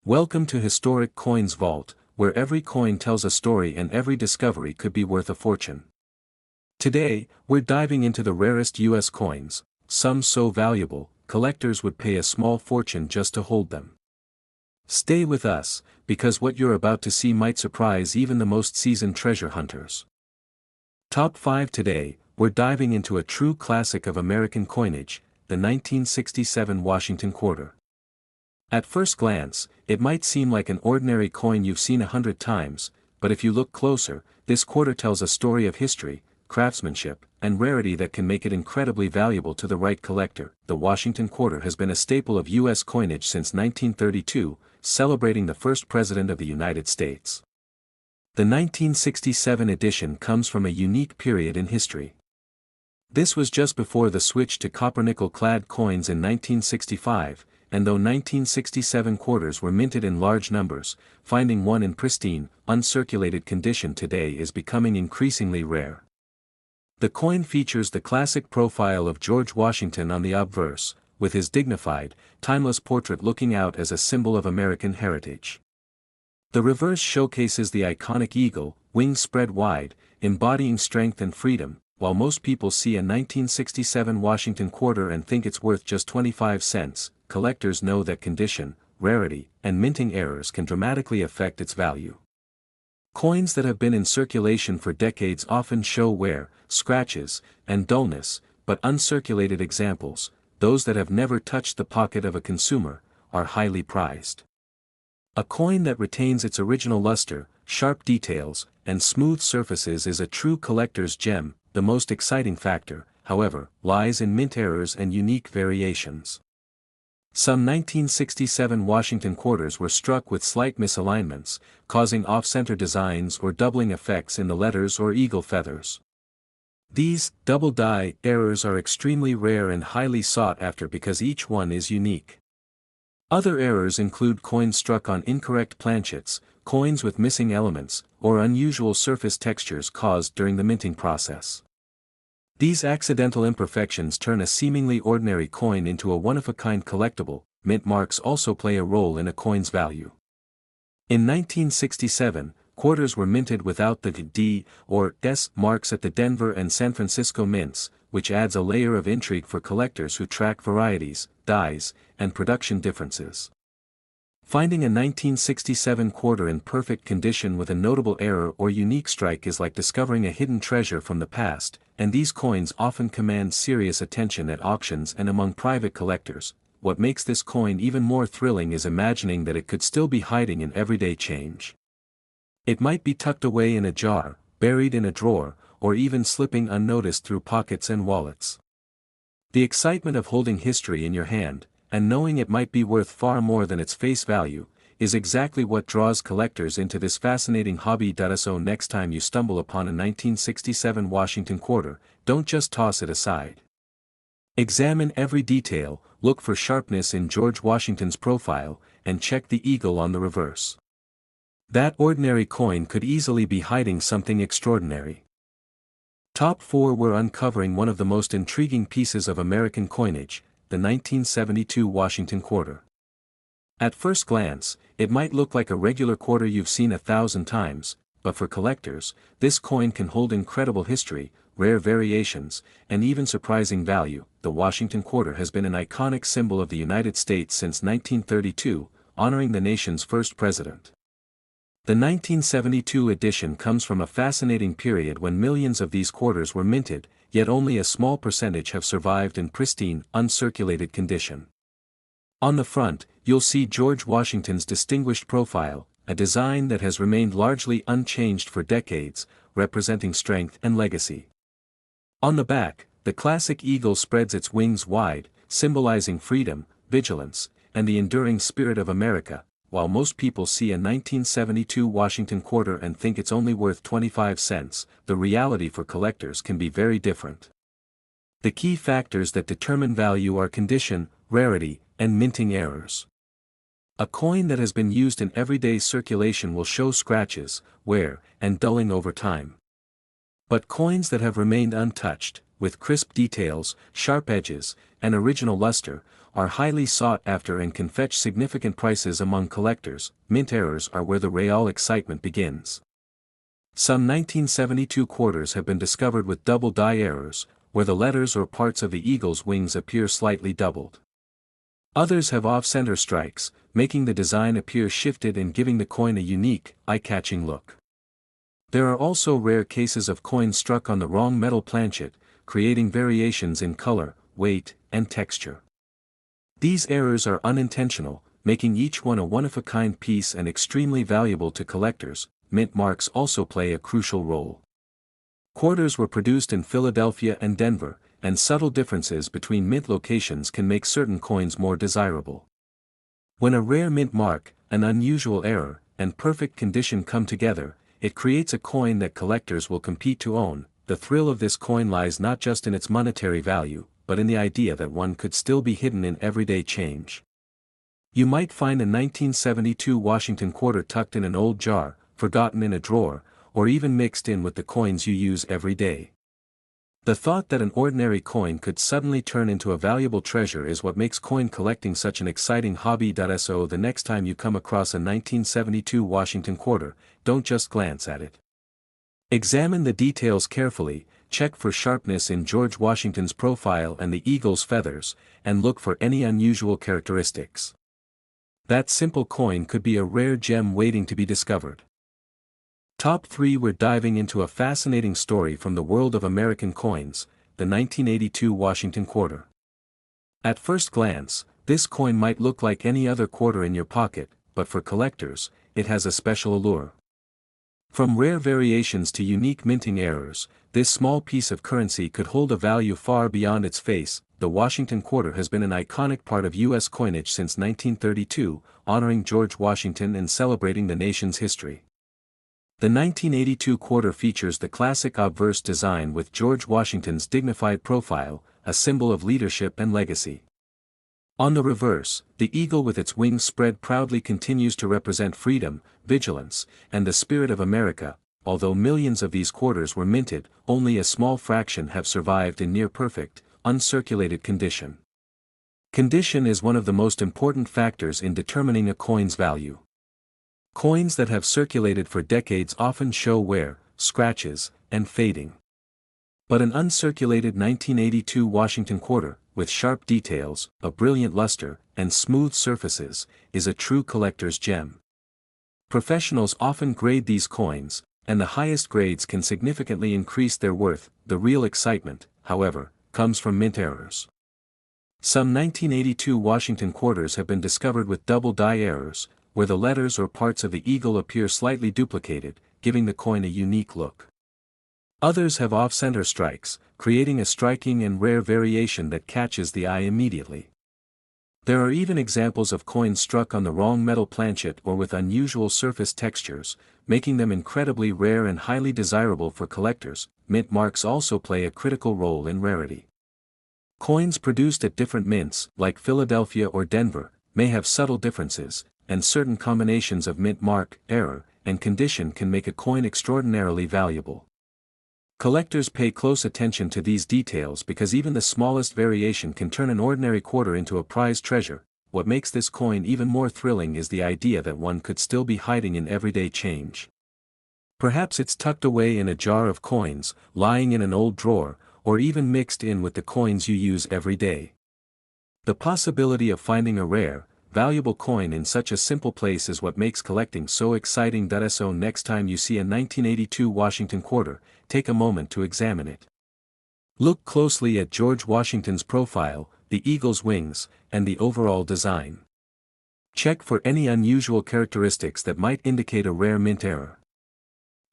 Welcome to Historic Coins Vault, where every coin tells a story and every discovery could be worth a fortune. Today, we're diving into the rarest US coins, some so valuable, collectors would pay a small fortune just to hold them. Stay with us, because what you're about to see might surprise even the most seasoned treasure hunters. Top 5 today, we're diving into a true classic of American coinage, the 1967 Washington Quarter. At first glance, it might seem like an ordinary coin you've seen 100 times, but if you look closer, this quarter tells a story of history, craftsmanship, and rarity that can make it incredibly valuable to the right collector. The Washington Quarter has been a staple of U.S. coinage since 1932, celebrating the first president of the United States. The 1967 edition comes from a unique period in history. This was just before the switch to copper-nickel-clad coins in 1965, and though 1967 quarters were minted in large numbers, finding one in pristine, uncirculated condition today is becoming increasingly rare. The coin features the classic profile of George Washington on the obverse, with his dignified, timeless portrait looking out as a symbol of American heritage. The reverse showcases the iconic eagle, wings spread wide, embodying strength and freedom. While most people see a 1967 Washington Quarter and think it's worth just 25 cents, collectors know that condition, rarity, and minting errors can dramatically affect its value. Coins that have been in circulation for decades often show wear, scratches, and dullness, but uncirculated examples, those that have never touched the pocket of a consumer, are highly prized. A coin that retains its original luster, sharp details, and smooth surfaces is a true collector's gem. The most exciting factor, however, lies in mint errors and unique variations. Some 1967 Washington quarters were struck with slight misalignments, causing off-center designs or doubling effects in the letters or eagle feathers. These double-die errors are extremely rare and highly sought after because each one is unique. Other errors include coins struck on incorrect planchets, coins with missing elements, or unusual surface textures caused during the minting process. These accidental imperfections turn a seemingly ordinary coin into a one-of-a-kind collectible. Mint marks also play a role in a coin's value. In 1967, quarters were minted without the D or S marks at the Denver and San Francisco mints, which adds a layer of intrigue for collectors who track varieties, dyes, and production differences. Finding a 1967 quarter in perfect condition with a notable error or unique strike is like discovering a hidden treasure from the past, and these coins often command serious attention at auctions and among private collectors. What makes this coin even more thrilling is imagining that it could still be hiding in everyday change. It might be tucked away in a jar, buried in a drawer, or even slipping unnoticed through pockets and wallets. The excitement of holding history in your hand, and knowing it might be worth far more than its face value, is exactly what draws collectors into this fascinating hobby. So next time you stumble upon a 1967 Washington Quarter, don't just toss it aside. Examine every detail, look for sharpness in George Washington's profile, and check the eagle on the reverse. That ordinary coin could easily be hiding something extraordinary. Top 4. We're uncovering one of the most intriguing pieces of American coinage, the 1972 Washington Quarter. At first glance, it might look like a regular quarter you've seen 1,000 times, but for collectors, this coin can hold incredible history, rare variations, and even surprising value. The Washington Quarter has been an iconic symbol of the United States since 1932, honoring the nation's first president. The 1972 edition comes from a fascinating period when millions of these quarters were minted, yet only a small percentage have survived in pristine, uncirculated condition. On the front, you'll see George Washington's distinguished profile, a design that has remained largely unchanged for decades, representing strength and legacy. On the back, the classic eagle spreads its wings wide, symbolizing freedom, vigilance, and the enduring spirit of America. While most people see a 1972 Washington Quarter and think it's only worth 25 cents, the reality for collectors can be very different. The key factors that determine value are condition, rarity, and minting errors. A coin that has been used in everyday circulation will show scratches, wear, and dulling over time. But coins that have remained untouched, with crisp details, sharp edges, and original luster, are highly sought after and can fetch significant prices among collectors. Mint errors are where the real excitement begins. Some 1972 quarters have been discovered with double die errors, where the letters or parts of the eagle's wings appear slightly doubled. Others have off-center strikes, making the design appear shifted and giving the coin a unique, eye-catching look. There are also rare cases of coins struck on the wrong metal planchet, creating variations in color, weight, and texture. These errors are unintentional, making each one a one-of-a-kind piece and extremely valuable to collectors. Mint marks also play a crucial role. Quarters were produced in Philadelphia and Denver, and subtle differences between mint locations can make certain coins more desirable. When a rare mint mark, an unusual error, and perfect condition come together, it creates a coin that collectors will compete to own. The thrill of this coin lies not just in its monetary value, but in the idea that one could still be hidden in everyday change. You might find a 1972 Washington quarter tucked in an old jar, forgotten in a drawer, or even mixed in with the coins you use every day. The thought that an ordinary coin could suddenly turn into a valuable treasure is what makes coin collecting such an exciting hobby. So the next time you come across a 1972 Washington quarter, don't just glance at it. Examine the details carefully, check for sharpness in George Washington's profile and the eagle's feathers, and look for any unusual characteristics. That simple coin could be a rare gem waiting to be discovered. Top 3. We're diving into a fascinating story from the world of American coins, the 1982 Washington quarter. At first glance, this coin might look like any other quarter in your pocket, but for collectors, it has a special allure. From rare variations to unique minting errors, this small piece of currency could hold a value far beyond its face. The Washington quarter has been an iconic part of U.S. coinage since 1932, honoring George Washington and celebrating the nation's history. The 1982 quarter features the classic obverse design with George Washington's dignified profile, a symbol of leadership and legacy. On the reverse, the eagle with its wings spread proudly continues to represent freedom, vigilance, and the spirit of America. Although millions of these quarters were minted, only a small fraction have survived in near-perfect, uncirculated condition. Condition is one of the most important factors in determining a coin's value. Coins that have circulated for decades often show wear, scratches, and fading. But an uncirculated 1982 Washington quarter, with sharp details, a brilliant luster, and smooth surfaces, is a true collector's gem. Professionals often grade these coins, and the highest grades can significantly increase their worth. The real excitement, however, comes from mint errors. Some 1982 Washington quarters have been discovered with double die errors, where the letters or parts of the eagle appear slightly duplicated, giving the coin a unique look. Others have off-center strikes, creating a striking and rare variation that catches the eye immediately. There are even examples of coins struck on the wrong metal planchet or with unusual surface textures, making them incredibly rare and highly desirable for collectors. Mint marks also play a critical role in rarity. Coins produced at different mints, like Philadelphia or Denver, may have subtle differences, and certain combinations of mint mark, error, and condition can make a coin extraordinarily valuable. Collectors pay close attention to these details because even the smallest variation can turn an ordinary quarter into a prized treasure. What makes this coin even more thrilling is the idea that one could still be hiding in everyday change. Perhaps it's tucked away in a jar of coins, lying in an old drawer, or even mixed in with the coins you use every day. The possibility of finding a rare, valuable coin in such a simple place is what makes collecting so exciting. So next time you see a 1982 Washington quarter, take a moment to examine it. Look closely at George Washington's profile, the eagle's wings, and the overall design. Check for any unusual characteristics that might indicate a rare mint error.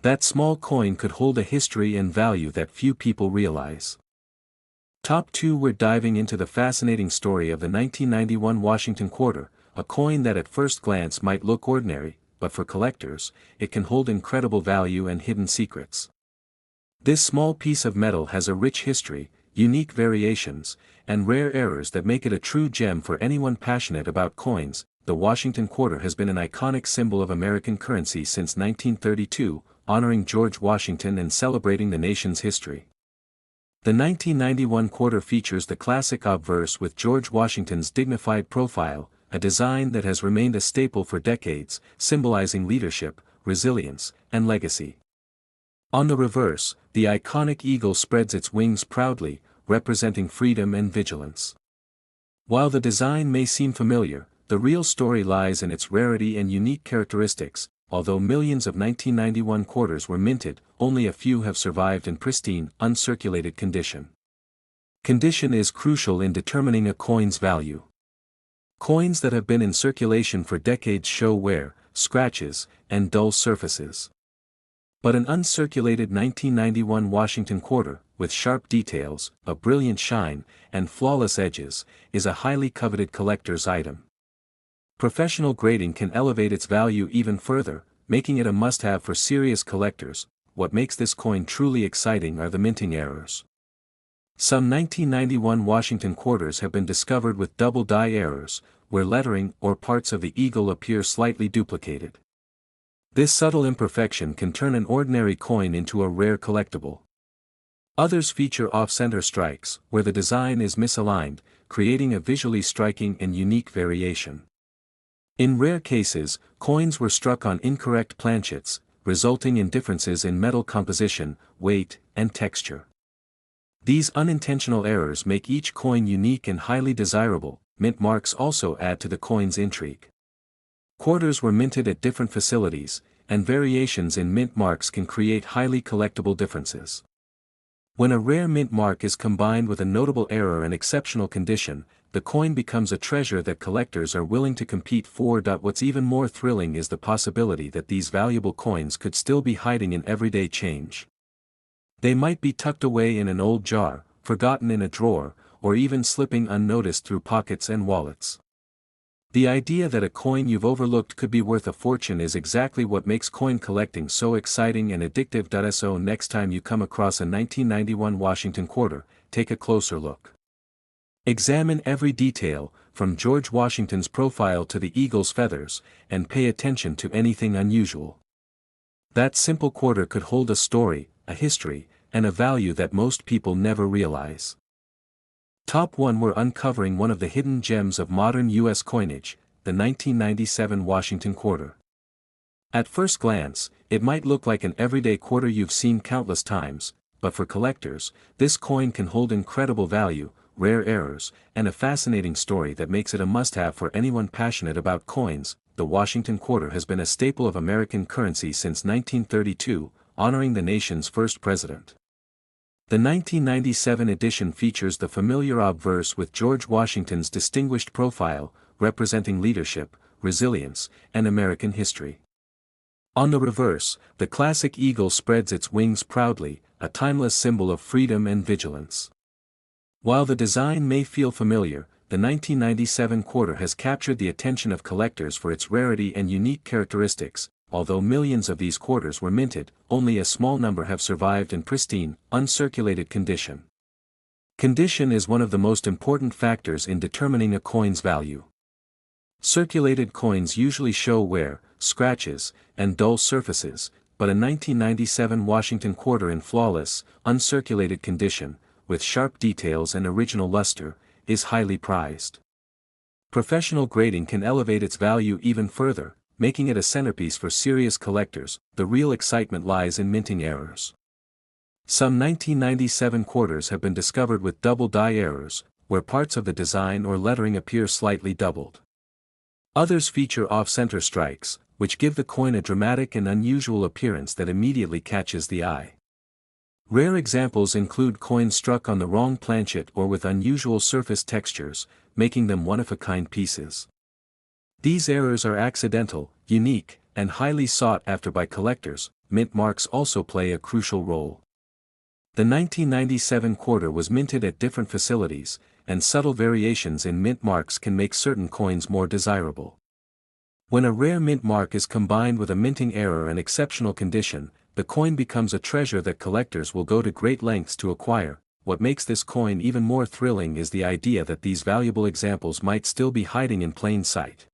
That small coin could hold a history and value that few people realize. Top 2. We're diving into the fascinating story of the 1991 Washington quarter, a coin that at first glance might look ordinary, but for collectors, it can hold incredible value and hidden secrets. This small piece of metal has a rich history, unique variations, and rare errors that make it a true gem for anyone passionate about coins. The Washington quarter has been an iconic symbol of American currency since 1932, honoring George Washington and celebrating the nation's history. The 1991 quarter features the classic obverse with George Washington's dignified profile, a design that has remained a staple for decades, symbolizing leadership, resilience, and legacy. On the reverse, the iconic eagle spreads its wings proudly, representing freedom and vigilance. While the design may seem familiar, the real story lies in its rarity and unique characteristics. Although millions of 1991 quarters were minted, only a few have survived in pristine, uncirculated condition. Condition is crucial in determining a coin's value. Coins that have been in circulation for decades show wear, scratches, and dull surfaces. But an uncirculated 1991 Washington quarter, with sharp details, a brilliant shine, and flawless edges, is a highly coveted collector's item. Professional grading can elevate its value even further, making it a must-have for serious collectors. What makes this coin truly exciting are the minting errors. Some 1991 Washington quarters have been discovered with double die errors, where lettering or parts of the eagle appear slightly duplicated. This subtle imperfection can turn an ordinary coin into a rare collectible. Others feature off-center strikes, where the design is misaligned, creating a visually striking and unique variation. In rare cases, coins were struck on incorrect planchets, resulting in differences in metal composition, weight, and texture. These unintentional errors make each coin unique and highly desirable. Mint marks also add to the coin's intrigue. Quarters were minted at different facilities, and variations in mint marks can create highly collectible differences. When a rare mint mark is combined with a notable error and exceptional condition, the coin becomes a treasure that collectors are willing to compete for. What's even more thrilling is the possibility that these valuable coins could still be hiding in everyday change. They might be tucked away in an old jar, forgotten in a drawer, or even slipping unnoticed through pockets and wallets. The idea that a coin you've overlooked could be worth a fortune is exactly what makes coin collecting so exciting and addictive. So next time you come across a 1991 Washington quarter, take a closer look. Examine every detail, from George Washington's profile to the eagle's feathers, and pay attention to anything unusual. That simple quarter could hold a story, a history, and a value that most people never realize. Top 1. We're uncovering one of the hidden gems of modern U.S. coinage, the 1997 Washington quarter. At first glance, it might look like an everyday quarter you've seen countless times, but for collectors, this coin can hold incredible value, rare errors, and a fascinating story that makes it a must-have for anyone passionate about coins. The Washington quarter has been a staple of American currency since 1932, honoring the nation's first president. The 1997 edition features the familiar obverse with George Washington's distinguished profile, representing leadership, resilience, and American history. On the reverse, the classic eagle spreads its wings proudly, a timeless symbol of freedom and vigilance. While the design may feel familiar, the 1997 quarter has captured the attention of collectors for its rarity and unique characteristics. Although millions of these quarters were minted, only a small number have survived in pristine, uncirculated condition. Condition is one of the most important factors in determining a coin's value. Circulated coins usually show wear, scratches, and dull surfaces, but a 1997 Washington quarter in flawless, uncirculated condition, with sharp details and original luster, is highly prized. Professional grading can elevate its value even further, making it a centerpiece for serious collectors. The real excitement lies in minting errors. Some 1997 quarters have been discovered with double die errors, where parts of the design or lettering appear slightly doubled. Others feature off-center strikes, which give the coin a dramatic and unusual appearance that immediately catches the eye. Rare examples include coins struck on the wrong planchet or with unusual surface textures, making them one-of-a-kind pieces. These errors are accidental, unique, and highly sought after by collectors. Mint marks also play a crucial role. The 1997 quarter was minted at different facilities, and subtle variations in mint marks can make certain coins more desirable. When a rare mint mark is combined with a minting error and exceptional condition, the coin becomes a treasure that collectors will go to great lengths to acquire. What makes this coin even more thrilling is the idea that these valuable examples might still be hiding in plain sight.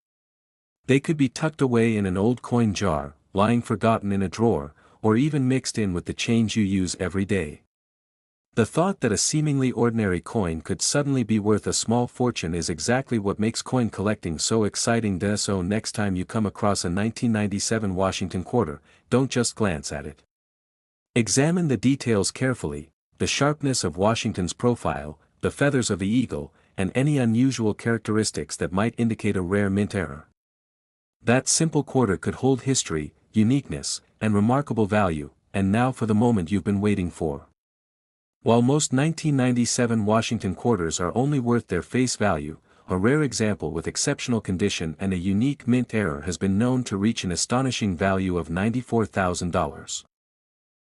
They could be tucked away in an old coin jar, lying forgotten in a drawer, or even mixed in with the change you use every day. The thought that a seemingly ordinary coin could suddenly be worth a small fortune is exactly what makes coin collecting so exciting. So next time you come across a 1997 Washington quarter, don't just glance at it. Examine the details carefully, the sharpness of Washington's profile, the feathers of the eagle, and any unusual characteristics that might indicate a rare mint error. That simple quarter could hold history, uniqueness, and remarkable value, and now for the moment you've been waiting for. While most 1997 Washington quarters are only worth their face value, a rare example with exceptional condition and a unique mint error has been known to reach an astonishing value of $94,000.